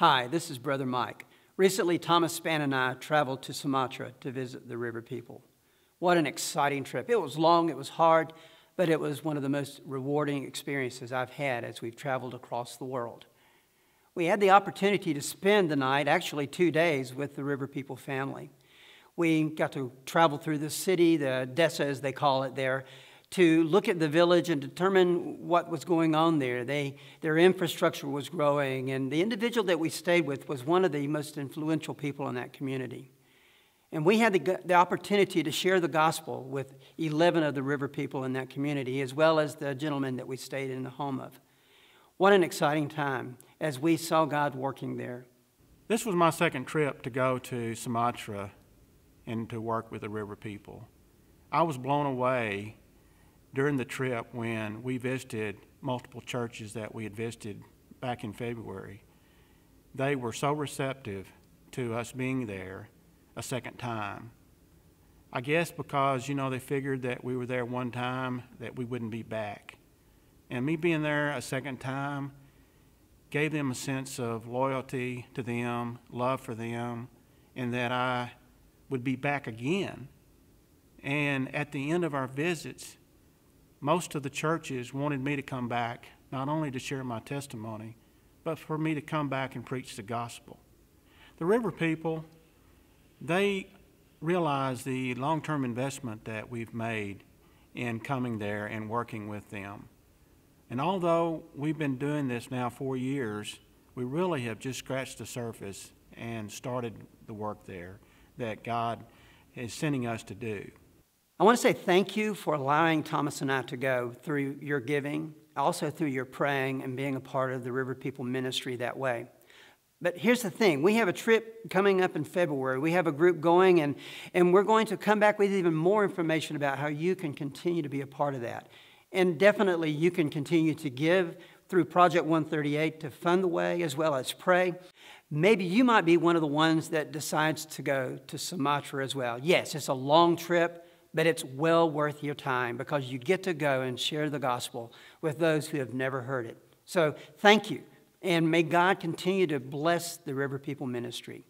Hi, this is Brother Mike. Recently, Thomas Spann and I traveled to Sumatra to visit the river people. What an exciting trip. It was long, it was hard, but it was one of the most rewarding experiences I've had as we've traveled across the world. We had the opportunity to spend the night, actually 2 days, with the river people family. We got to travel through the city, the Desa as they call it there, to look at the village and determine what was going on there. Their infrastructure was growing, and the individual that we stayed with was one of the most influential people in that community. And we had the opportunity to share the gospel with 11 of the river people in that community, as well as the gentleman that we stayed in the home of. What an exciting time as we saw God working there. This was my second trip to go to Sumatra and to work with the river people. I was blown away during the trip when we visited multiple churches that we had visited back in February. They were so receptive to us being there a second time. I guess because, they figured that we were there one time, that we wouldn't be back. And me being there a second time gave them a sense of loyalty to them, love for them, and that I would be back again. And at the end of our visits, most of the churches wanted me to come back, not only to share my testimony, but for me to come back and preach the gospel. The river people, they realize the long-term investment that we've made in coming there and working with them. And although we've been doing this now 4 years, we really have just scratched the surface and started the work there that God is sending us to do. I want to say thank you for allowing Thomas and I to go through your giving, also through your praying and being a part of the River People ministry that way. But here's the thing. We have a trip coming up in February. We have a group going, and we're going to come back with even more information about how you can continue to be a part of that. And definitely you can continue to give through Project 138 to fund the way as well as pray. Maybe you might be one of the ones that decides to go to Sumatra as well. Yes, it's a long trip, but it's well worth your time because you get to go and share the gospel with those who have never heard it. So thank you, and may God continue to bless the River People ministry.